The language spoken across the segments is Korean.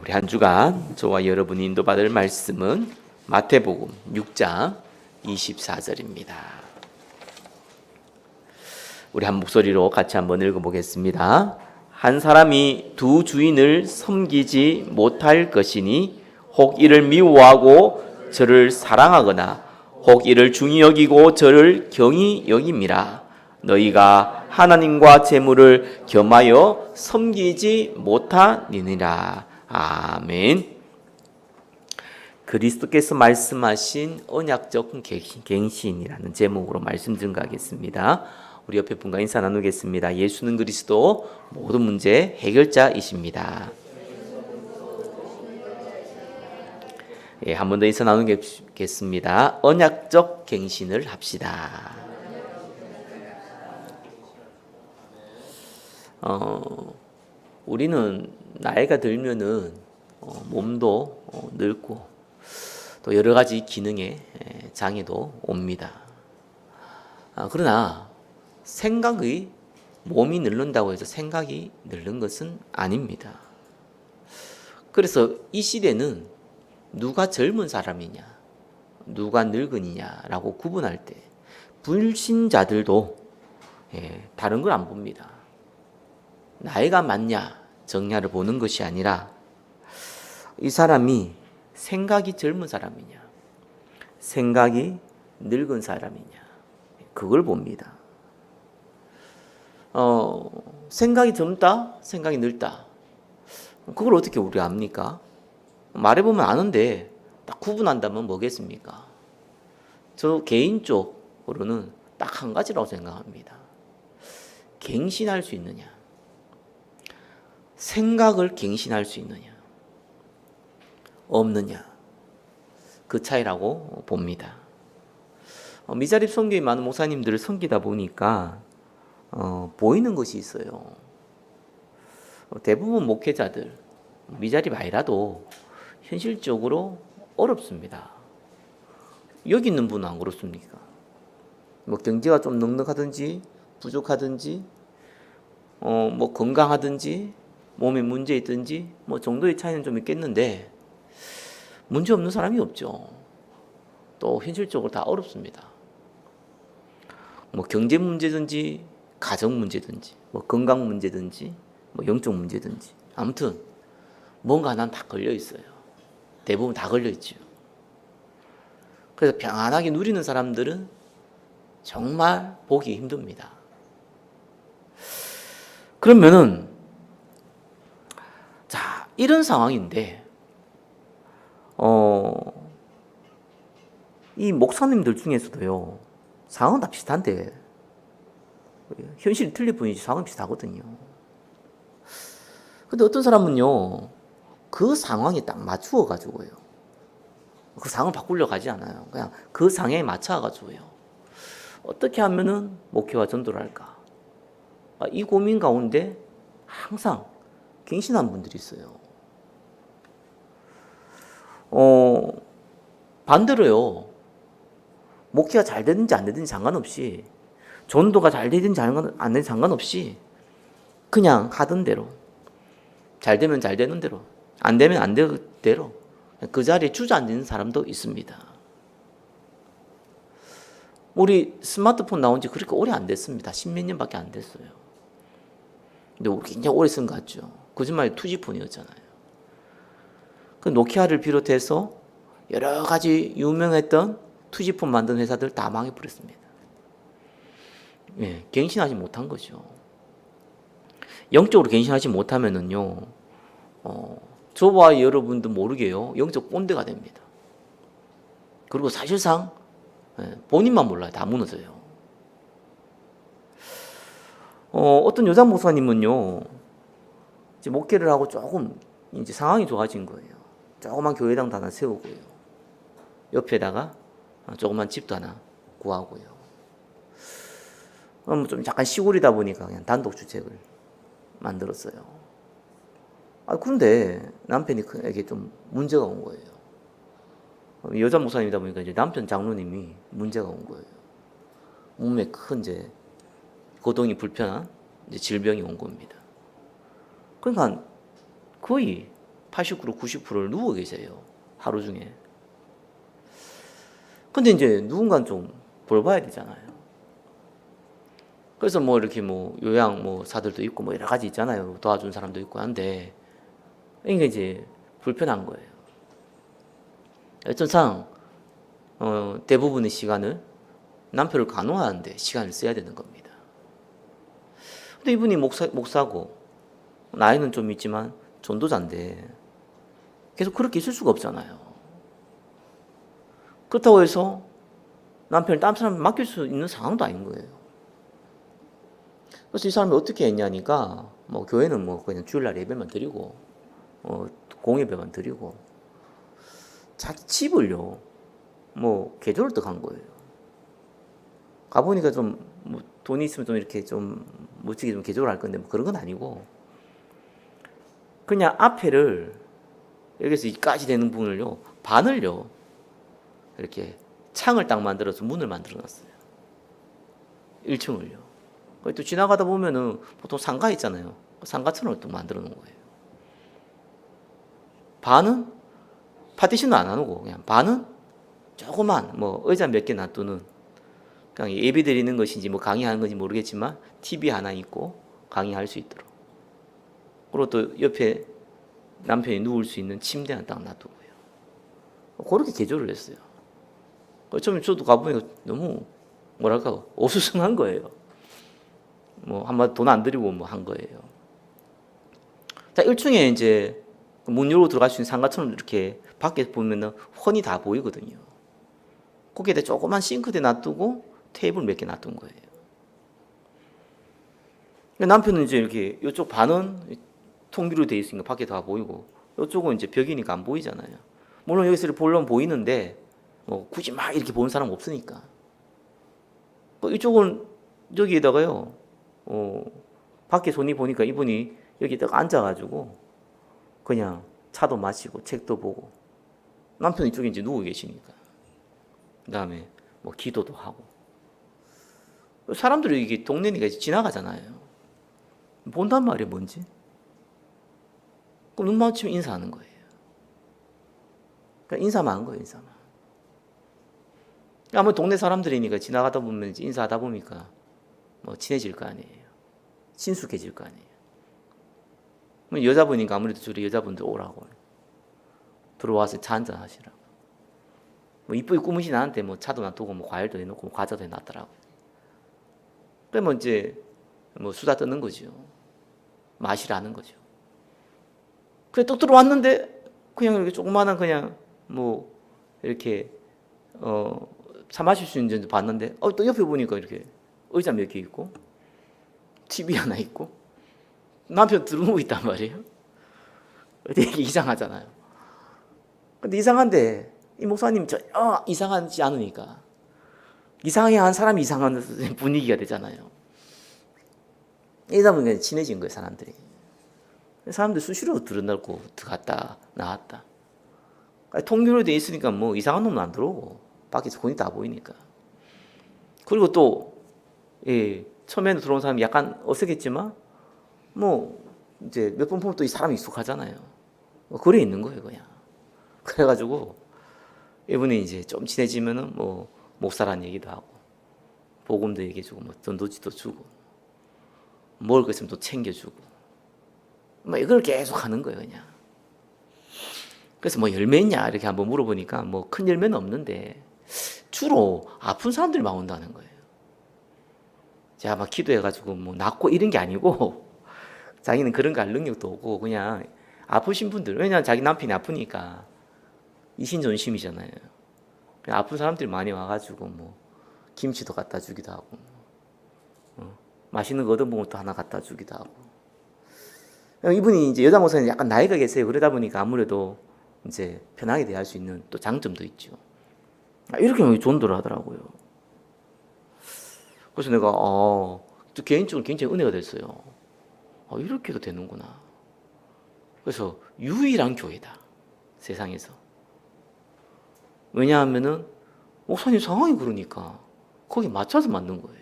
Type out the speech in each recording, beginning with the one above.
우리 한 주간 저와 여러분이 인도받을 말씀은 마태복음 6장 24절입니다. 우리 한 목소리로 같이 한번 읽어보겠습니다. 한 사람이 두 주인을 섬기지 못할 것이니 혹 이를 미워하고 저를 사랑하거나 혹 이를 중히 여기고 저를 경히 여김이라. 너희가 하나님과 재물을 겸하여 섬기지 못하느니라. 아멘. 그리스도께서 말씀하신 언약적 갱신이라는 제목으로 말씀 증거하겠습니다. 우리 옆에 분과 인사 나누겠습니다. 예수는 그리스도 모든 문제 해결자이십니다. 예, 한 번 더 인사 나누겠습니다. 언약적 갱신을 합시다. 우리는 나이가 들면은 몸도 늙고 또 여러 가지 기능에 장애도 옵니다. 그러나 생각이 몸이 늙는다고 해서 생각이 늙는 것은 아닙니다. 그래서 이 시대는 누가 젊은 사람이냐, 누가 늙은이냐라고 구분할 때 불신자들도 다른 걸 안 봅니다. 나이가 많냐, 적냐를 보는 것이 아니라 이 사람이 생각이 젊은 사람이냐, 생각이 늙은 사람이냐, 그걸 봅니다. 생각이 젊다, 생각이 늙다. 그걸 어떻게 우리가 압니까? 말해보면 아는데 딱 구분한다면 뭐겠습니까? 저 개인적으로는 딱 한 가지라고 생각합니다. 갱신할 수 있느냐, 생각을 갱신할 수 있느냐, 없느냐, 그 차이라고 봅니다. 미자립 선교에 많은 목사님들을 섬기다 보니까 보이는 것이 있어요. 대부분 목회자들 미자립 아니라도 현실적으로 어렵습니다. 여기 있는 분은 안 그렇습니까? 뭐 경제가 좀 넉넉하든지 부족하든지 뭐 건강하든지 몸에 문제 있든지 뭐 정도의 차이는 좀 있겠는데 문제 없는 사람이 없죠. 또 현실적으로 다 어렵습니다. 뭐 경제 문제든지 가정 문제든지 뭐 건강 문제든지 뭐 영적 문제든지 아무튼 뭔가 하나는 다 걸려 있어요. 대부분 다 걸려 있죠. 그래서 평안하게 누리는 사람들은 정말 보기 힘듭니다. 그러면은 자, 이런 상황인데 이 목사님들 중에서도요, 상황은 다 비슷한데 현실이 틀릴 뿐이지 상황은 비슷하거든요. 근데 어떤 사람은요, 그 상황에 딱 맞추어 가지고요, 그 상황을 바꾸려고 하지 않아요. 그냥 그 상황에 맞춰 가지고요, 어떻게 하면은 목회와 전도를 할까, 이 고민 가운데 항상 갱신한 분들이 있어요. 반대로요, 목회가 잘 되든지 안 되든지 상관없이, 전도가 잘 되든지 안 되든지 상관없이 그냥 하던 대로, 잘 되면 잘 되는 대로, 안 되면 안 되는 대로 그 자리에 주저앉는 사람도 있습니다. 우리 스마트폰 나온 지 그렇게 오래 안 됐습니다. 10몇 년밖에 안 됐어요. 근데 우리 굉장히 오래 쓴 것 같죠. 거짓말이 투지폰이었잖아요. 그 노키아를 비롯해서 여러 가지 유명했던 투지폰 만든 회사들 다 망해버렸습니다. 갱신하지 못한 거죠. 영적으로 갱신하지 못하면은요, 저와 여러분도 모르게요, 영적 꼰대가 됩니다. 그리고 사실상 본인만 몰라요. 다 무너져요. 어떤 여자 목사님은요, 이제 목회를 하고 조금 이제 상황이 좋아진 거예요. 조그만 교회당도 하나 세우고요, 옆에다가 조그만 집도 하나 구하고요. 좀 약간 시골이다 보니까 그냥 단독 주택을 만들었어요. 그런데 남편에게 좀 문제가 온 거예요. 여자 목사님이다 보니까 이제 남편 장로님이 문제가 온 거예요. 몸에 큰 이제 거동이 불편한 이제 질병이 온 겁니다. 그러니까 거의 80% 90%를 누워 계세요. 하루 중에. 근데 이제 누군가는 좀 돌봐야 되잖아요. 그래서 뭐 이렇게 뭐 요양 뭐 사들도 있고 뭐 여러 가지 있잖아요. 도와준 사람도 있고 한데 이게 이제 불편한 거예요. 여튼상 대부분의 시간을 남편을 간호하는데 시간을 써야 되는 겁니다. 근데 이분이 목사고 나이는 좀 있지만 전도자인데 계속 그렇게 있을 수가 없잖아요. 그렇다고 해서 남편을 다른 사람에 맡길 수 있는 상황도 아닌 거예요. 그래서 이 사람이 어떻게 했냐니까 뭐 교회는 뭐 그냥 주일날 예배만 드리고 공예배만 드리고 자기 집을요 뭐 개조를 또 간 거예요. 가보니까 좀 뭐 돈이 있으면 좀 이렇게 좀 멋지게 좀 개조를 할 건데 뭐 그런 건 아니고 그냥 앞에를 여기서 이까지 되는 부분을요 반을요 이렇게 창을 딱 만들어서 문을 만들어 놨어요. 1층을요. 또 지나가다 보면은 보통 상가 있잖아요. 상가처럼 또 만들어 놓은 거예요. 반은 파티션도 안 하고 그냥 반은 조그만 뭐 의자 몇 개 놔두는 그냥 예배 드리는 것인지 뭐 강의하는 건지 모르겠지만 TV 하나 있고 강의할 수 있도록. 그리고 또 옆에 남편이 누울 수 있는 침대 하나 딱 놔두고요. 그렇게 개조를 했어요. 처음에 저도 가보니까 너무 뭐랄까 어수선한 거예요. 뭐 한마디 돈 안 들이고 뭐 한 거예요. 자, 1층에 이제 문 열고 들어갈 수 있는 상가처럼 이렇게 밖에 보면은 훤히 다 보이거든요. 거기에다 조그만 싱크대 놔두고 테이블 몇 개 놔둔 거예요. 남편은 이제 이렇게 이쪽 반은 통기로 돼 있으니까 밖에 다 보이고 이쪽은 이제 벽이니까 안 보이잖아요. 물론 여기서 보려면 보이는데 뭐 굳이 막 이렇게 보는 사람 없으니까. 이쪽은 여기에다가요. 밖에 손이 보니까 이분이 여기다가 앉아가지고 그냥 차도 마시고 책도 보고 남편 이쪽에 이제 누워 계시니까 그 다음에 뭐 기도도 하고 사람들이 이게 동네니까 지나가잖아요. 본단 말이 뭔지? 그럼 눈 마주치면 인사하는 거예요. 그러니까 인사만 한 거예요, 인사만. 아무 동네 사람들이니까 지나가다 보면 인사하다 보니까 뭐 친해질 거 아니에요. 친숙해질 거 아니에요. 뭐 여자분이니까 아무래도 주로 여자분들 오라고 들어와서 차 한잔 하시라고. 뭐 이쁘게 꾸미신 나한테 뭐 차도 놔두고 뭐 과일도 해놓고 뭐 과자도 해놨더라고. 그러면 이제 뭐 수다 떠는 거죠. 마시라는 거죠. 그래 또 들어왔는데 그냥 이렇게 조그마한 그냥 뭐 이렇게 차 마실 수 있는 데 봤는데 또 옆에 보니까 이렇게 의자 몇 개 있고 TV 하나 있고 남편 들어누워 있단 말이에요. 되게 이상하잖아요. 근데 이상한데 이 목사님 이상하지 않으니까 이상하게 한 사람이 이상한 분위기가 되잖아요. 이러다 보니까 친해진 거예요, 사람들이. 사람들 수시로 들어놓고 들어갔다 나왔다. 통교로 돼 있으니까 뭐 이상한 놈은 안 들어오고 밖에서 본이 다 보이니까. 그리고 또 처음에는 들어온 사람이 약간 어색했지만 뭐 이제 몇 번 보면 또 이 사람이 익숙하잖아요. 그래 있는 거예요, 그냥. 그래가지고 이분이 이제 좀 친해지면은 뭐 목사란 얘기도 하고 복음도 얘기해주고 뭐 전도지도 주고 먹을 거 있으면 또 챙겨주고 뭐 이걸 계속 하는 거예요, 그냥. 그래서 뭐 열매 있냐 이렇게 한번 물어보니까 뭐 큰 열매는 없는데 주로 아픈 사람들만 온다는 거예요. 제가 막 기도해가지고 뭐 낫고 이런 게 아니고 자기는 그런 거 할 능력도 없고 그냥 아프신 분들, 왜냐면 자기 남편이 아프니까 이신전심이잖아요. 아픈 사람들이 많이 와가지고 뭐 김치도 갖다 주기도 하고 맛있는 거 얻어먹으면 또 하나 갖다 주기도 하고. 이분이 이제 여자 목사님 약간 나이가 계세요. 그러다 보니까 아무래도 이제 편하게 대할 수 있는 또 장점도 있죠. 이렇게 존도를 하더라고요. 그래서 내가 또 개인적으로 굉장히 은혜가 됐어요. 이렇게도 되는구나. 그래서 유일한 교회다, 세상에서. 왜냐하면은 목사님 상황이 그러니까 거기에 맞춰서 만든 거예요.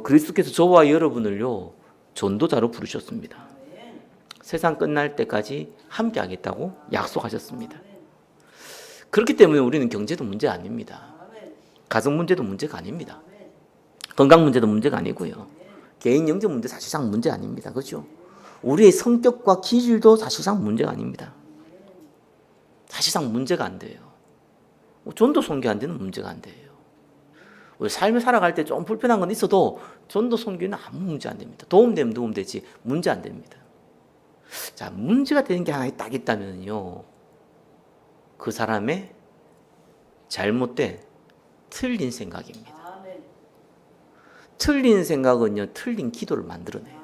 그리스도께서 저와 여러분을요 전도자로 부르셨습니다. 세상 끝날 때까지 함께 하겠다고 약속하셨습니다. 그렇기 때문에 우리는 경제도 문제 아닙니다. 가정 문제도 문제가 아닙니다. 건강 문제도 문제가 아니고요. 개인 영적 문제 사실상 문제 아닙니다. 그렇죠? 우리의 성격과 기질도 사실상 문제가 아닙니다. 사실상 문제가 안 돼요. 전도 선교하는데는 문제가 안 돼요. 우리 삶을 살아갈 때 좀 불편한 건 있어도 전도 선교는 아무 문제 안 됩니다. 도움되면 도움되지 문제 안 됩니다. 자, 문제가 되는 게 하나 딱 있다면요, 그 사람의 잘못된 틀린 생각입니다. 틀린 생각은요, 틀린 기도를 만들어내요.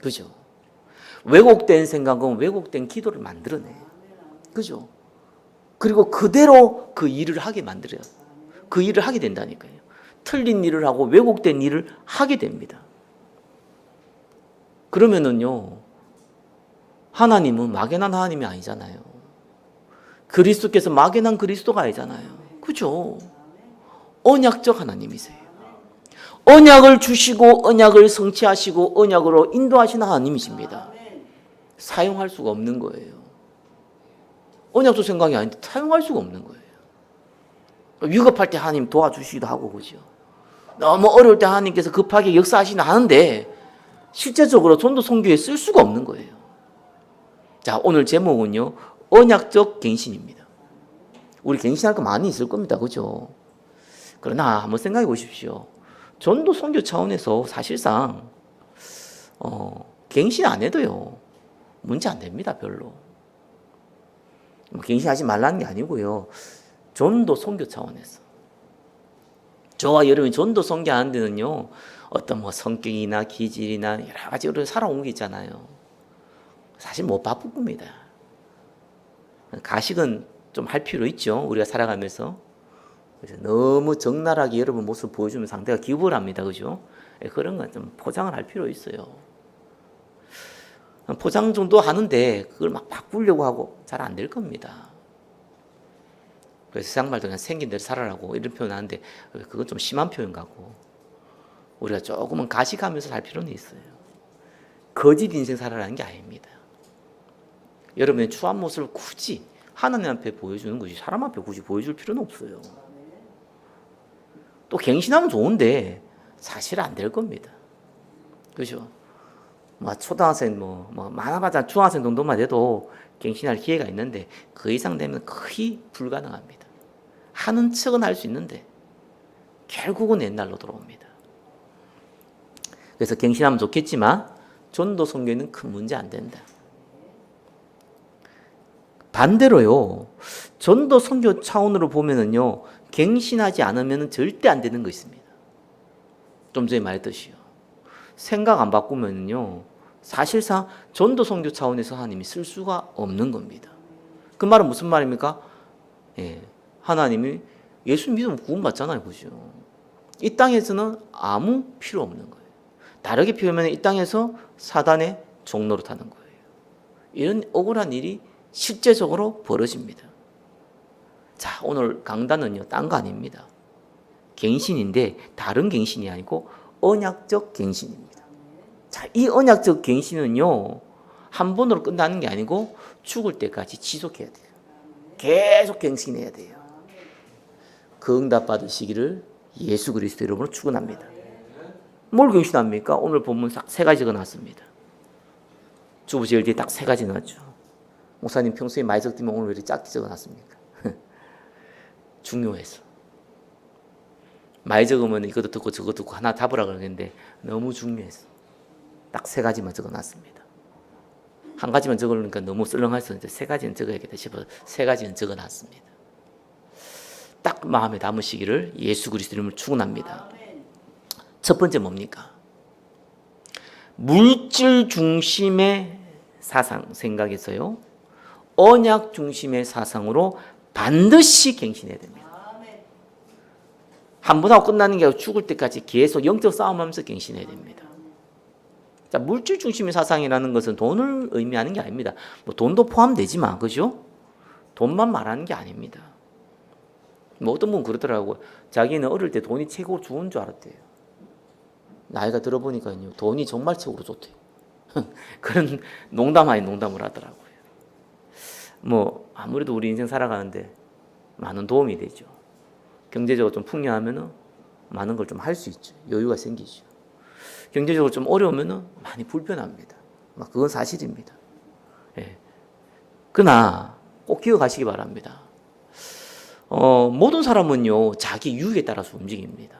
그죠? 왜곡된 생각은 왜곡된 기도를 만들어내요. 그죠? 그리고 그대로 그 일을 하게 만들어요. 그 일을 하게 된다니까요. 틀린 일을 하고 왜곡된 일을 하게 됩니다. 그러면은요, 하나님은 막연한 하나님이 아니잖아요. 그리스도께서 막연한 그리스도가 아니잖아요. 그죠? 언약적 하나님이세요. 언약을 주시고 언약을 성취하시고 언약으로 인도하시는 하나님이십니다. 사용할 수가 없는 거예요. 언약도 생각이 아닌데 사용할 수가 없는 거예요. 위급할 때 하나님 도와주시기도 하고, 그죠? 너무 어려울 때 하나님께서 급하게 역사하시나 하는데 실제적으로 전도 선교에 쓸 수가 없는 거예요. 자, 오늘 제목은요, 언약적 갱신입니다. 우리 갱신할 거 많이 있을 겁니다. 그죠? 그러나 한번 생각해 보십시오. 전도 선교 차원에서 사실상 갱신 안 해도요, 문제 안 됩니다. 별로. 갱신하지 말라는 게 아니고요, 전도 선교 차원에서 저와 여러분이 전도 선교하는 데는요, 어떤 뭐 성격이나 기질이나 여러 가지로 살아온 게 있잖아요. 사실 못 바꿀 겁니다. 가식은 좀 할 필요 있죠. 우리가 살아가면서. 그래서 너무 적나라하게 여러분 모습 보여주면 상대가 기부를 합니다. 그죠? 그런 건 좀 포장을 할 필요 있어요. 포장 정도 하는데 그걸 막 바꾸려고 하고 잘 안 될 겁니다. 그래서 세상 말도 그냥 생긴 대로 살아라고 이런 표현 하는데 그건 좀 심한 표현 같고, 우리가 조금은 가식하면서 살 필요는 있어요. 거짓 인생 살아라는 게 아닙니다. 여러분의 추한 모습을 굳이 하나님 앞에 보여주는 것이 사람 앞에 굳이 보여줄 필요는 없어요. 또 갱신하면 좋은데 사실 안 될 겁니다. 그죠? 뭐 초등학생 많아봤자 중학생 정도만 돼도 갱신할 기회가 있는데 그 이상 되면 거의 불가능합니다. 하는 척은 할 수 있는데 결국은 옛날로 돌아옵니다. 그래서 갱신하면 좋겠지만 전도 선교에는 큰 문제 안 된다. 반대로요, 전도 선교 차원으로 보면은요, 갱신하지 않으면 절대 안 되는 거 있습니다. 좀 전에 말했듯이요, 생각 안 바꾸면요, 사실상 전도 선교 차원에서 하나님이 쓸 수가 없는 겁니다. 그 말은 무슨 말입니까? 하나님이 예수 믿으면 구원받잖아요. 그죠? 이 땅에서는 아무 필요 없는 거예요. 다르게 표현하면 이 땅에서 사단의 종로로 타는 거예요. 이런 억울한 일이 실제적으로 벌어집니다. 자, 오늘 강단은요, 딴 거 아닙니다. 갱신인데 다른 갱신이 아니고 언약적 갱신입니다. 자, 이 언약적 갱신은요, 한 번으로 끝나는 게 아니고 죽을 때까지 지속해야 돼요. 계속 갱신해야 돼요. 그 응답 받으시기를 예수 그리스도 이름으로 축원합니다. 뭘 갱신합니까? 오늘 본문 딱 세 가지 적어놨습니다. 주부 제일 뒤에 딱 세 가지 넣었죠. 목사님 평소에 많이 적더면 오늘 왜 이렇게 작게 적어놨습니까? 중요해서. 많이 적으면 이것도 듣고 저것도 듣고 하나 잡으라 그러는데 너무 중요해서 딱 세 가지만 적어놨습니다. 한 가지만 적으려니까 너무 썰렁해서 세 가지는 적어야겠다 싶어서 세 가지는 적어놨습니다. 딱 마음에 담으시기를 예수 그리스도 이름으로 축원합니다. 첫 번째 뭡니까? 물질 중심의 사상, 생각에서요, 언약 중심의 사상으로 반드시 갱신해야 됩니다. 한 번 하고 끝나는 게 아니라 죽을 때까지 계속 영적 싸움하면서 갱신해야 됩니다. 자, 물질 중심의 사상이라는 것은 돈을 의미하는 게 아닙니다. 뭐 돈도 포함되지만, 그죠? 돈만 말하는 게 아닙니다. 뭐 어떤 분은 그러더라고요. 자기는 어릴 때 돈이 최고로 좋은 줄 알았대요. 나이가 들어보니까요, 돈이 정말 최고로 좋대요. 그런 농담 아닌 농담을 하더라고요. 뭐 아무래도 우리 인생 살아가는데 많은 도움이 되죠. 경제적으로 좀 풍요하면은 많은 걸 좀 할 수 있죠. 여유가 생기죠. 경제적으로 좀 어려우면은 많이 불편합니다. 막 그건 사실입니다. 예. 그러나 꼭 기억하시기 바랍니다. 모든 사람은요 자기 유익에 따라서 움직입니다.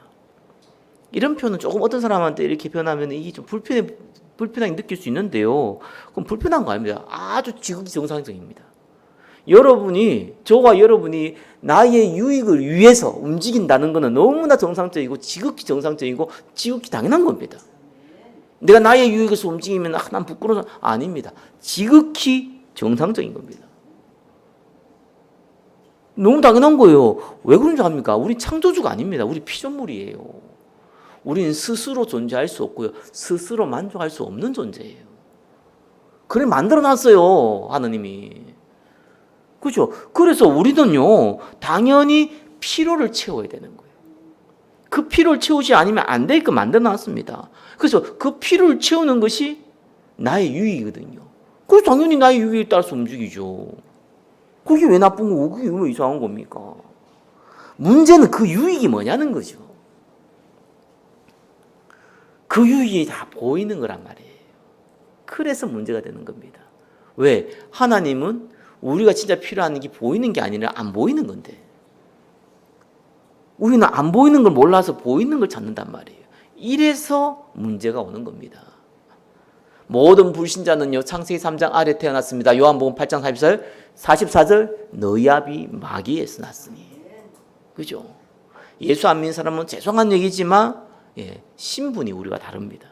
이런 표현은 조금 어떤 사람한테 이렇게 변하면 이게 좀 불편하게 느낄 수 있는데요. 그럼 불편한 거 아닙니다. 아주 지극히 정상적입니다. 저와 여러분이 나의 유익을 위해서 움직인다는 것은 너무나 정상적이고 지극히 정상적이고 지극히 당연한 겁니다. 내가 나의 유익에서 움직이면 난 부끄러워서 아닙니다. 지극히 정상적인 겁니다. 너무 당연한 거예요. 왜 그런 줄 압니까? 우리 창조주가 아닙니다. 우리 피조물이에요. 우리는 스스로 존재할 수 없고요. 스스로 만족할 수 없는 존재예요. 그래 만들어놨어요. 하느님이. 그렇죠? 그래서 우리는요. 당연히 필요를 채워야 되는 거예요. 그 필요를 채우지 않으면 안 되게끔 만들어놨습니다. 그래서 그 필요를 채우는 것이 나의 유익이거든요. 그래서 당연히 나의 유익에 따라서 움직이죠. 그게 왜 나쁜 거고 그게 왜 이상한 겁니까? 문제는 그 유익이 뭐냐는 거죠. 그 유익이 다 보이는 거란 말이에요. 그래서 문제가 되는 겁니다. 왜? 하나님은 우리가 진짜 필요한 게 보이는 게 아니라 안 보이는 건데 우리는 안 보이는 걸 몰라서 보이는 걸 찾는단 말이에요. 이래서 문제가 오는 겁니다. 모든 불신자는요 창세기 3장 아래 태어났습니다. 요한복음 8장 44절 너희 아비 마귀에서 났으니. 그죠? 예수 안 믿는 사람은 죄송한 얘기지만 신분이 우리가 다릅니다.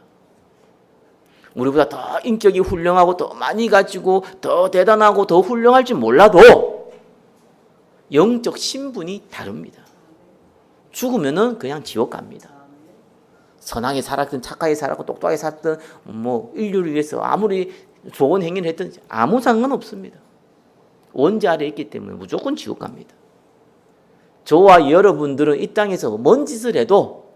우리보다 더 인격이 훌륭하고 더 많이 가지고 더 대단하고 더 훌륭할지 몰라도 영적 신분이 다릅니다. 죽으면은 그냥 지옥 갑니다. 선하게 살았든 착하게 살았고 똑똑하게 살았든 뭐 인류를 위해서 아무리 좋은 행위를 했든 아무 상관없습니다. 원죄 아래에 있기 때문에 무조건 지옥 갑니다. 저와 여러분들은 이 땅에서 뭔 짓을 해도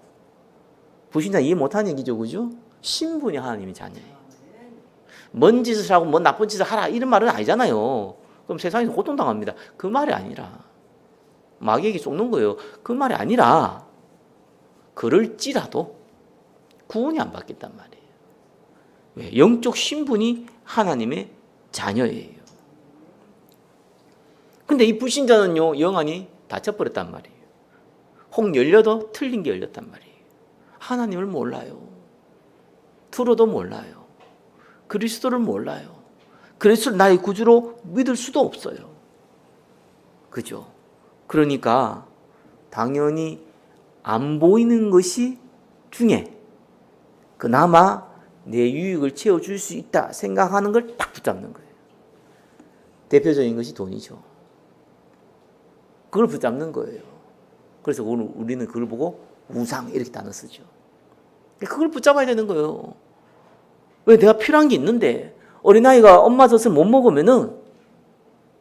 불신자 이해 못하는 얘기죠. 그죠? 신분이 하나님의 자녀예요. 뭔 짓을 하고 뭔 나쁜 짓을 하라 이런 말은 아니잖아요. 그럼 세상에서 고통당합니다. 그 말이 아니라 마귀에게 쫓는 거예요. 그 말이 아니라 그럴지라도 구원이 안 받겠단 말이에요. 왜? 영적 신분이 하나님의 자녀예요. 근데 이 불신자는요 영안이 닫혀버렸단 말이에요. 혹 열려도 틀린 게 열렸단 말이에요. 하나님을 몰라요. 들어도 몰라요. 그리스도를 몰라요. 그리스도를 나의 구주로 믿을 수도 없어요. 그죠? 그러니까 당연히 안 보이는 것이 중에 그나마 내 유익을 채워줄 수 있다 생각하는 걸 딱 붙잡는 거예요. 대표적인 것이 돈이죠. 그걸 붙잡는 거예요. 그래서 우리는 그걸 보고 우상 이렇게 단어 쓰죠. 그걸 붙잡아야 되는 거예요. 왜? 내가 필요한 게 있는데 어린아이가 엄마 젖을 못 먹으면은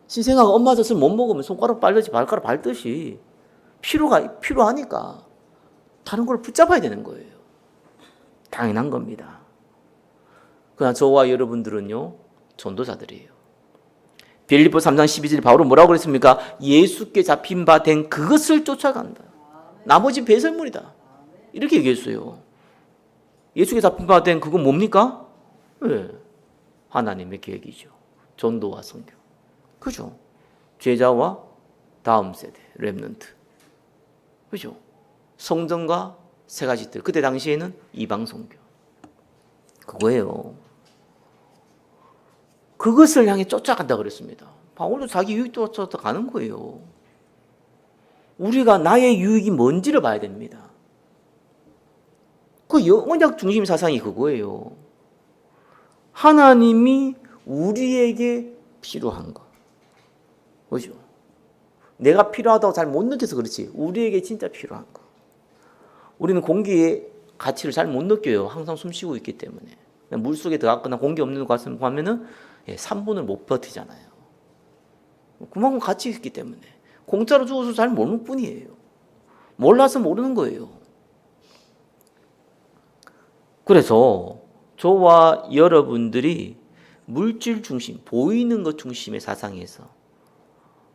신생아가 엄마 젖을 못 먹으면 손가락 빨듯이 발가락 밟듯이 필요하니까 다른 걸 붙잡아야 되는 거예요. 당연한 겁니다. 그러나 저와 여러분들은요 전도자들이에요. 빌립보 3장 12절 바울은 뭐라고 그랬습니까? 예수께 잡힌 바 된 그것을 쫓아간다. 나머지 배설물이다. 이렇게 얘기했어요. 예수께 잡힌 바 된 그건 뭡니까? 네. 하나님의 계획이죠. 전도와 선교. 그죠? 제자와 다음 세대, 렘넌트. 그죠? 성전과 세 가지 뜰. 그때 당시에는 이방 선교. 그거예요. 그것을 향해 쫓아간다 그랬습니다. 바울도 자기 유익 쫓아가는 거예요. 우리가 나의 유익이 뭔지를 봐야 됩니다. 그 언약 중심 사상이 그거예요. 하나님이 우리에게 필요한 거. 그죠? 내가 필요하다고 잘 못 느껴서 그렇지. 우리에게 진짜 필요한 거. 우리는 공기의 가치를 잘 못 느껴요. 항상 숨 쉬고 있기 때문에. 물속에 들어갔거나 공기 없는 곳에 가면은 3분을 못 버티잖아요. 그만큼 가치 있기 때문에. 공짜로 주어서 잘 모르는 뿐이에요. 몰라서 모르는 거예요. 그래서 저와 여러분들이 물질 중심, 보이는 것 중심의 사상에서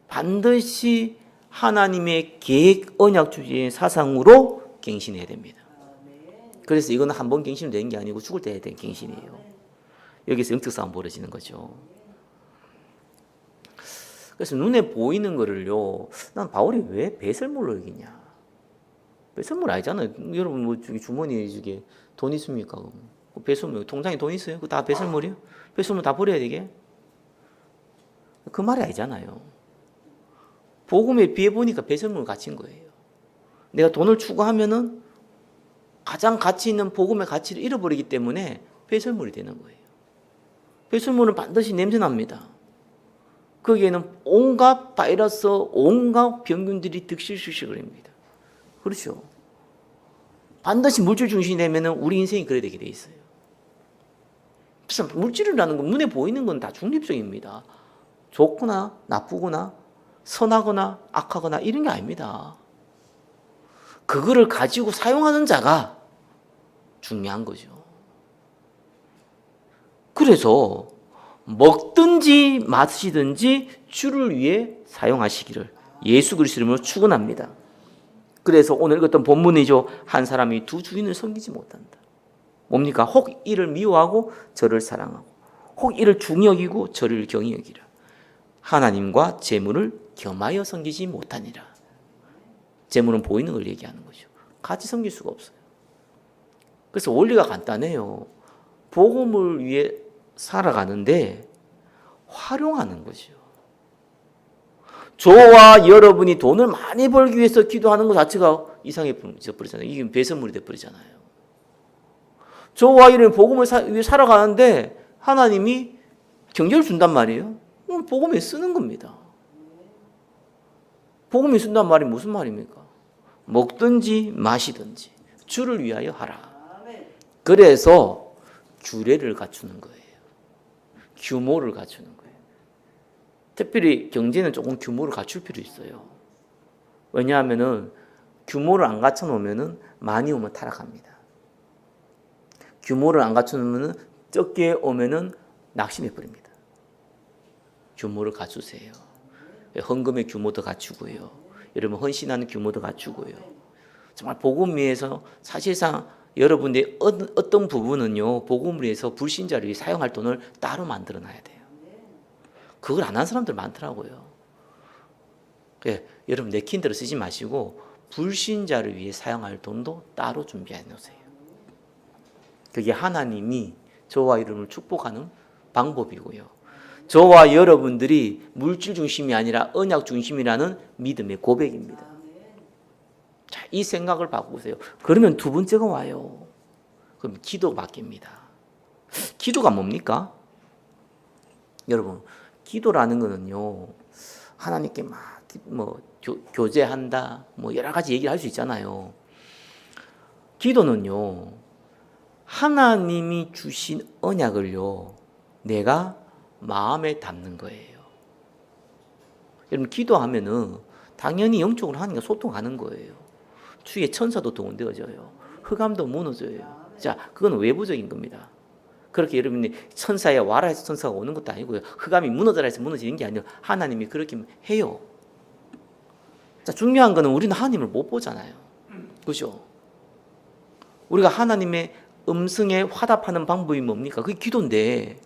반드시 하나님의 계획 언약 주의의 사상으로 갱신해야 됩니다. 그래서 이거는 한 번 갱신이 되는 게 아니고 죽을 때 해야 되는 갱신이에요. 여기서 영적 싸움 벌어지는 거죠. 그래서 눈에 보이는 거를요, 난 바울이 왜 배설물로 여기냐? 배설물 아니잖아요. 여러분 뭐 주머니에 이게 돈 있습니까? 배설물 통장에 돈 있어요? 그거 다 배설물이요? 배설물 다 버려야 되게? 그 말이 아니잖아요. 복음에 비해 보니까 배설물 갇힌 거예요. 내가 돈을 추구하면은 가장 가치 있는 복음의 가치를 잃어버리기 때문에 배설물이 되는 거예요. 배설물은 반드시 냄새납니다. 거기에는 온갖 바이러스, 온갖 병균들이 득실실실거립니다. 그렇죠. 반드시 물질 중심이 되면 우리 인생이 그래야 되게 돼 있어요. 물질이라는 건 눈에 보이는 건 다 중립적입니다. 좋거나 나쁘거나 선하거나 악하거나 이런 게 아닙니다. 그거를 가지고 사용하는 자가 중요한 거죠. 그래서 먹든지 마시든지 주를 위해 사용하시기를 예수 그리스도 이름으로 축원합니다. 그래서 오늘 읽었던 본문이죠. 한 사람이 두 주인을 섬기지 못한다. 뭡니까? 혹 이를 미워하고 저를 사랑하고 혹 이를 중히 여기고 저를 경히 여기라. 하나님과 재물을 겸하여 섬기지 못하니라. 재물은 보이는 걸 얘기하는 거죠. 같이 섬길 수가 없어요. 그래서 원리가 간단해요. 복음을 위해 살아가는데 활용하는 거죠. 저와 여러분이 돈을 많이 벌기 위해서 기도하는 것 자체가 이상해져 버리잖아요. 이게 배설물이 돼 버리잖아요. 저와 여러분이 복음을 위해 살아가는데 하나님이 경제를 준단 말이에요. 복음에 쓰는 겁니다. 복음에 쓴단 말이 무슨 말입니까? 먹든지 마시든지 주를 위하여 하라. 그래서 규례를 갖추는 거예요. 규모를 갖추는 거예요. 특별히 경제는 조금 규모를 갖출 필요 있어요. 왜냐하면은 규모를 안 갖춰 놓으면은 많이 오면 타락합니다. 규모를 안 갖춰 놓으면은 적게 오면은 낙심해 버립니다. 규모를 갖추세요. 헌금의 규모도 갖추고요. 여러분 헌신하는 규모도 갖추고요. 정말 복음 위해서 사실상 여러분들의 어떤 부분은요, 복음을 위해서 불신자를 위해 사용할 돈을 따로 만들어 놔야 돼요. 그걸 안 한 사람들 많더라고요. 예, 여러분 내킨 대로 쓰지 마시고 불신자를 위해 사용할 돈도 따로 준비해 놓으세요. 그게 하나님이 저와 이름을 축복하는 방법이고요. 저와 여러분들이 물질 중심이 아니라 언약 중심이라는 믿음의 고백입니다. 자, 이 생각을 바꾸세요. 그러면 두 번째가 와요. 그럼 기도가 바뀝니다. 기도가 뭡니까? 여러분, 기도라는 거는요, 하나님께 막 교제한다, 여러 가지 얘기를 할 수 있잖아요. 기도는요, 하나님이 주신 언약을요, 내가 마음에 담는 거예요. 여러분, 기도하면은 당연히 영적으로 하나님과 소통하는 거예요. 주위에 천사도 동원되어져요. 흑암도 무너져요. 자, 그건 외부적인 겁니다. 그렇게 여러분이 천사에 와라 해서 천사가 오는 것도 아니고요. 흑암이 무너져라 해서 무너지는 게 아니고 하나님이 그렇게 해요. 자, 중요한 거는 우리는 하나님을 못 보잖아요. 그죠? 우리가 하나님의 음성에 화답하는 방법이 뭡니까? 그게 기도인데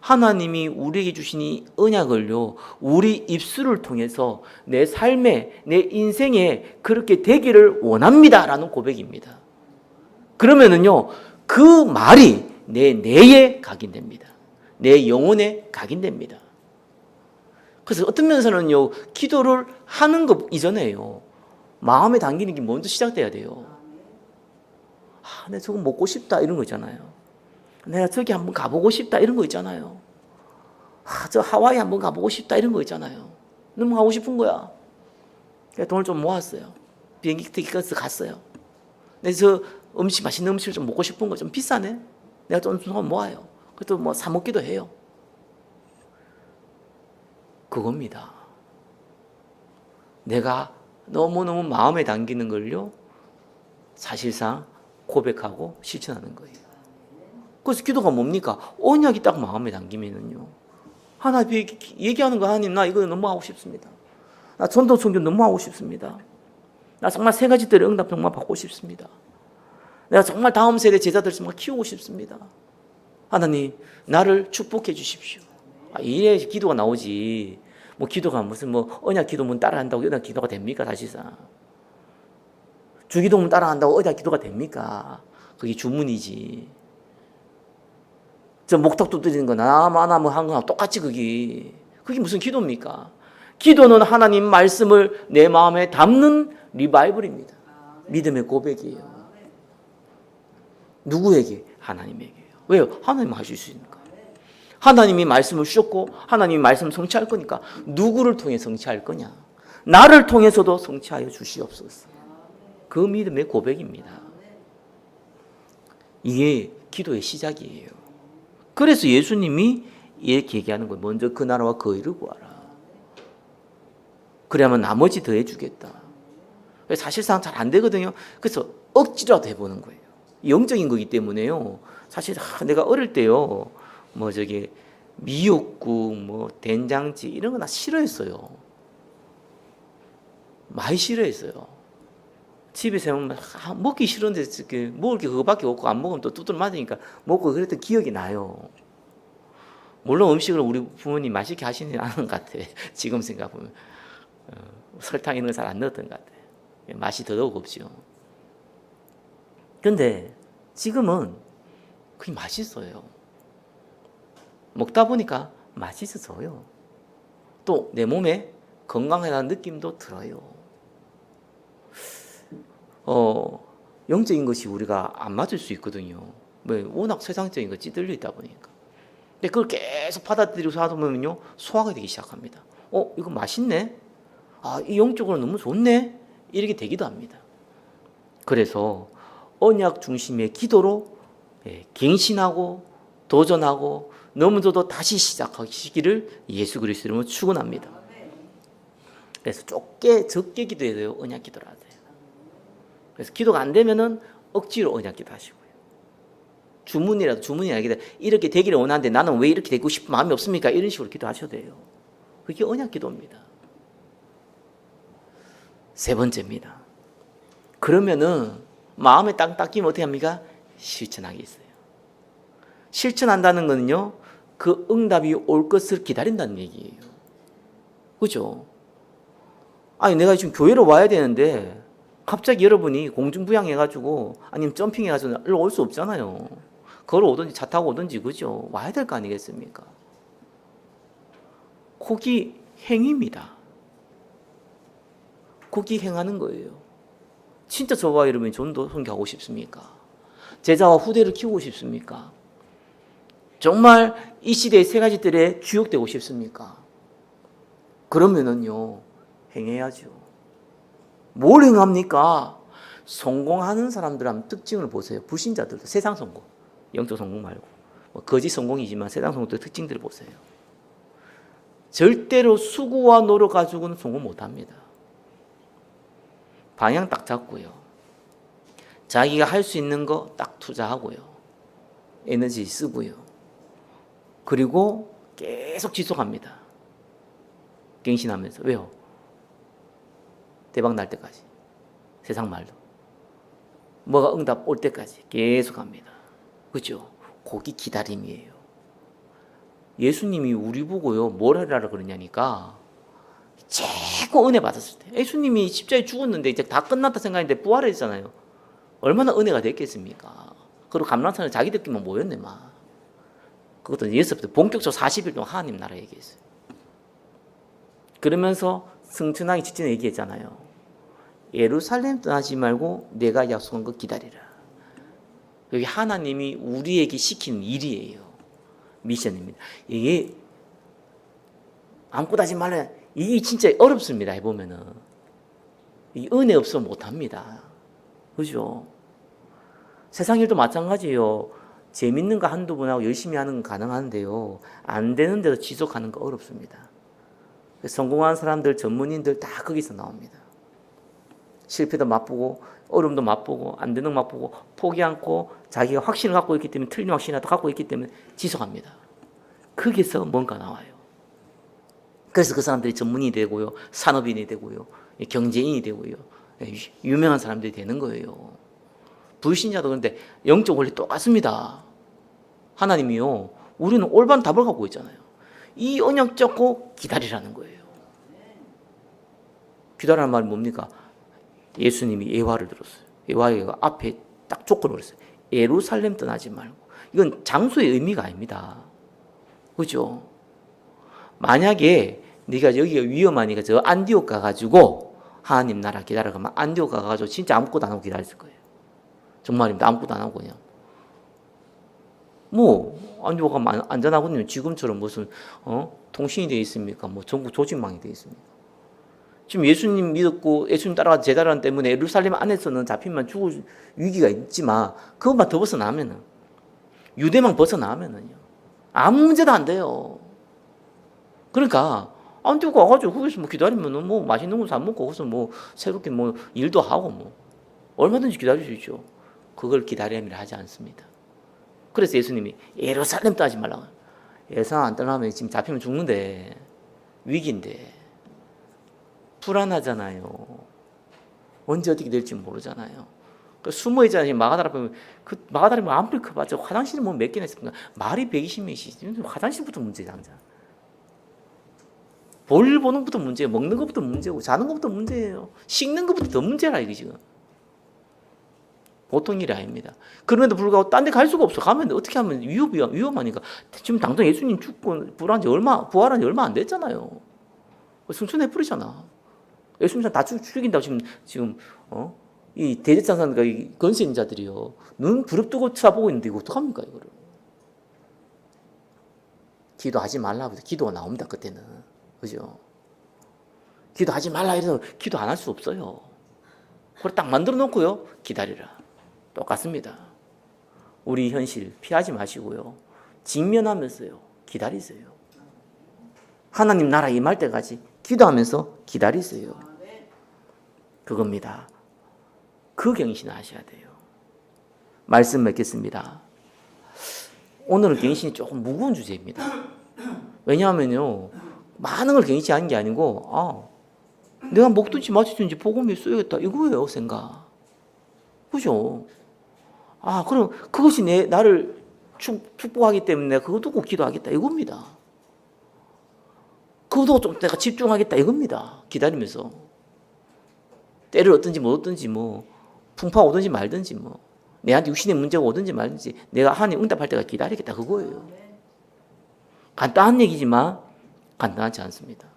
하나님이 우리에게 주신 이 언약을요, 우리 입술을 통해서 내 삶에, 내 인생에 그렇게 되기를 원합니다라는 고백입니다. 그러면은요, 그 말이 내 뇌에 각인됩니다. 내 영혼에 각인됩니다. 그래서 어떤 면에서는요, 기도를 하는 것 이전에요, 마음에 담기는 게 먼저 시작돼야 돼요. 내가 저거 먹고 싶다 이런 거 있잖아요. 내가 저기 한번 가보고 싶다 이런 거 있잖아요. 저 하와이 한번 가보고 싶다 이런 거 있잖아요. 너무 가고 싶은 거야. 그래서 돈을 좀 모았어요. 비행기 티켓을 갔어요. 근데 저 맛있는 음식을 좀 먹고 싶은 거 좀 비싸네. 내가 좀 모아요. 그것도 사 먹기도 해요. 그겁니다. 내가 너무너무 마음에 담기는 걸요, 사실상 고백하고 실천하는 거예요. 그래서 기도가 뭡니까? 언약이 딱 마음에 담기면은요. 하나님 얘기하는 거 하나님 나 이거 너무 하고 싶습니다. 나 전도 선교 너무 하고 싶습니다. 나 정말 세 가지들의 응답 정말 받고 싶습니다. 내가 정말 다음 세대 제자들 정말 키우고 싶습니다. 하나님 나를 축복해 주십시오. 이래 기도가 나오지. 뭐 기도가 무슨 뭐 언약 기도문 따라한다고 언약 기도가 됩니까? 사실상 주기도문 따라한다고 언약 기도가 됩니까? 그게 주문이지. 저 목탁 두드리는 거 나만 뭐 한 거랑 똑같이 그게 무슨 기도입니까? 기도는 하나님 말씀을 내 마음에 담는 리바이벌입니다. 믿음의 고백이에요. 누구에게? 하나님에게요. 왜요? 하나님 하실 수 있으니까. 하나님이 말씀을 주셨고 하나님이 말씀을 성취할 거니까 누구를 통해 성취할 거냐? 나를 통해서도 성취하여 주시옵소서. 그 믿음의 고백입니다. 이게 기도의 시작이에요. 그래서 예수님이 이렇게 얘기하는 거예요. 먼저 그 나라와 그 의를 구하라. 그래야만 나머지 더해 주겠다. 사실상 잘 안 되거든요. 그래서 억지라도 해보는 거예요. 영적인 거기 때문에요. 사실 내가 어릴 때요. 뭐 저기 미역국, 뭐 된장찌 이런 거 나 싫어했어요. 많이 싫어했어요. 집에서 먹기 싫은데 먹을 게 그거밖에 없고 안 먹으면 또 두드러 맞으니까 먹고 그랬던 기억이 나요. 물론 음식을 우리 부모님 맛있게 하시는 않은 것 같아. 지금 생각해보면 설탕 이런 거 잘 안 넣었던 것 같아. 맛이 더더욱 없죠. 근데 지금은 그게 맛있어요. 먹다 보니까 맛있어져요. 또 내 몸에 건강하다는 느낌도 들어요. 영적인 것이 우리가 안 맞을 수 있거든요. 워낙 세상적인 거 찌들려 있다 보니까. 근데 그걸 계속 받아들이고 하다 보면요, 소화가 되기 시작합니다. 이거 맛있네? 이 영적으로 너무 좋네? 이렇게 되기도 합니다. 그래서 언약 중심의 기도로 갱신하고 도전하고 넘어져도 다시 시작하시기를 예수 그리스도 이름으로 축원합니다. 그래서 적게 기도해야 돼요. 언약 기도를 하세요. 그래서 기도가 안 되면은 억지로 언약 기도 하시고요. 주문이 아니라 이렇게 되기를 원하는데 나는 왜 이렇게 되고 싶은 마음이 없습니까? 이런 식으로 기도하셔도 돼요. 그게 언약 기도입니다. 세 번째입니다. 그러면은 마음에 딱 끼면 어떻게 합니까? 실천하게 있어요. 실천한다는 거는요, 그 응답이 올 것을 기다린다는 얘기예요. 그죠? 내가 지금 교회로 와야 되는데 갑자기 여러분이 공중부양해가지고 아니면 점핑해가지고 일로 올 수 없잖아요. 걸어오든지 차 타고 오든지 그죠? 와야 될 거 아니겠습니까? 거기 행위입니다. 거기 행하는 거예요. 진짜 저와 여러분이 전도 선교하고 싶습니까? 제자와 후대를 키우고 싶습니까? 정말 이 시대의 세 가지들에 주역되고 싶습니까? 그러면은요, 행해야죠. 뭘 행합니까? 성공하는 사람들 한번 특징을 보세요. 불신자들도 세상 성공, 영적 성공 말고 거짓 성공이지만 세상 성공의 특징들을 보세요. 절대로 수고와 노력 가지고는 성공 못합니다. 방향 딱 잡고요. 자기가 할 수 있는 거 딱 투자하고요. 에너지 쓰고요. 그리고 계속 지속합니다. 갱신하면서. 왜요? 대박 날 때까지. 세상 말도. 뭐가 응답 올 때까지 계속 합니다. 그죠? 거기 기다림이에요. 예수님이 우리 보고요, 뭘 하라고 그러냐니까, 최고 은혜 받았을 때. 예수님이 십자가에 죽었는데 이제 다 끝났다 생각했는데 부활했잖아요. 얼마나 은혜가 됐겠습니까? 그리고 감람산에 자기들끼리만 모였네, 막. 그것도 예수부터 본격적으로 40일 동안 하나님 나라 얘기했어요. 그러면서 승천하기 직전에 얘기했잖아요. 예루살렘 떠나지 말고 내가 약속한 거 기다리라. 여기 하나님이 우리에게 시킨 일이에요. 미션입니다. 이게 아무것도 하지 말라. 이게 진짜 어렵습니다. 해보면은. 이 은혜 없으면 못합니다. 그죠? 세상 일도 마찬가지예요. 재밌는 거 한두 번 하고 열심히 하는 건 가능한데요. 안 되는 대로 지속하는 거 어렵습니다. 성공한 사람들, 전문인들 다 거기서 나옵니다. 실패도 맛보고 어려움도 맛보고 안 되는 거 맛보고 포기 않고 자기가 확신을 갖고 있기 때문에 틀린 확신이라도 갖고 있기 때문에 지속합니다. 거기서 뭔가 나와요. 그래서 그 사람들이 전문인이 되고요, 산업인이 되고요, 경제인이 되고요, 유명한 사람들이 되는 거예요. 불신자도 그런데 영적 원리 똑같습니다. 하나님이요, 우리는 올바른 답을 갖고 있잖아요. 이 언약 잡고 기다리라는 거예요. 기다리라는 말이 뭡니까? 예수님이 예화를 들었어요. 예화가 앞에 딱 조건을 했어요. 예루살렘 떠나지 말고. 이건 장소의 의미가 아닙니다. 그죠? 만약에 네가 여기가 위험하니까 저 안디옥 가가지고 하나님 나라 기다려 가면 안디옥 가가지고 진짜 아무것도 안 하고 기다렸을 거예요. 정말입니다. 아무것도 안 하고 그냥. 뭐 안디옥 가면 안전하거든요. 지금처럼 무슨 통신이 되어 있습니까? 뭐 전국 조직망이 되어 있습니까? 지금 예수님 믿었고 예수님 따라가서 제자란 때문에 예루살렘 안에서는 잡히면 죽을 위기가 있지만 그것만 더 벗어나면은 유대만 벗어나면은요 아무 문제도 안 돼요. 그러니까 안디옥 가가지고 거기서 뭐 기다리면은 뭐 맛있는 거 사 먹고 거기서 뭐 새롭게 뭐 일도 하고 뭐 얼마든지 기다릴 수 있죠. 그걸 기다림이라 하지 않습니다. 그래서 예수님이 예루살렘 떠나지 말라고. 예루살렘 안 떠나면 지금 잡히면 죽는데 위기인데. 불안하잖아요. 언제 어떻게 될지 모르잖아요. 그 숨어 있잖아요. 마가다라 보면 그 마가다라 아무리 커봤자 화장실이 뭐 몇 개나 있습니까? 말이 120명이시. 화장실부터 문제죠, 당장. 볼 보는 것부터 문제예요. 먹는 것부터 문제고 자는 것부터 문제예요. 씻는 것부터 더 문제라 이게 지금. 보통 일이 아닙니다. 그럼에도 불구하고 딴 데 갈 수가 없어. 가면 어떻게 하면 위험하니까. 지금 당장 예수님 죽고 부활한 지 얼마 안 됐잖아요. 승천해 버리잖아. 예수님 다 죽인다고 지금 이 대제사장과 이 권세 있는 자들이요 눈 부릅뜨고 쳐다보고 있는데 이거 어떡합니까 이거를? 기도하지 말라고 해서 기도가 나옵니다 그때는. 그죠? 기도하지 말라 해서 기도 안 할 수 없어요. 그걸 딱 만들어 놓고요 기다리라. 똑같습니다. 우리 현실 피하지 마시고요 직면하면서요 기다리세요. 하나님 나라 임할 때까지 기도하면서 기다리세요. 그겁니다. 그 갱신을 하셔야 돼요. 말씀 맺겠습니다. 오늘은 갱신이 조금 무거운 주제입니다. 왜냐하면요 많은 걸 갱신하는 게 아니고 내가 먹든지 마시든지 복음에 써야겠다 이거예요 생각. 그죠? 그럼 그것이 나를 축복하기 때문에 내가 그거 두고 기도하겠다 이겁니다. 그것도 좀 내가 집중하겠다 이겁니다. 기다리면서. 때를 얻든지 못 얻든지 뭐 풍파가 오든지 말든지 뭐 내한테 육신의 문제가 오든지 말든지 내가 하나님 응답할 때가 기다리겠다 그거예요. 간단한 얘기지만 간단하지 않습니다.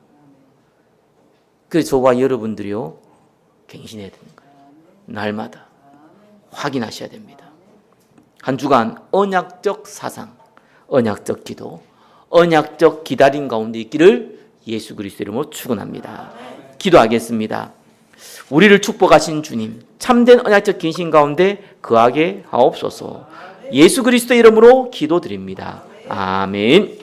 그래서 저와 여러분들이요 갱신해야 되는 거예요. 날마다 확인하셔야 됩니다. 한 주간 언약적 사상, 언약적 기도, 언약적 기다림 가운데 있기를 예수 그리스도 이름으로 축원합니다. 기도하겠습니다. 우리를 축복하신 주님, 참된 언약적 갱신 가운데 거하게 하옵소서. 예수 그리스도 이름으로 기도드립니다. 아멘.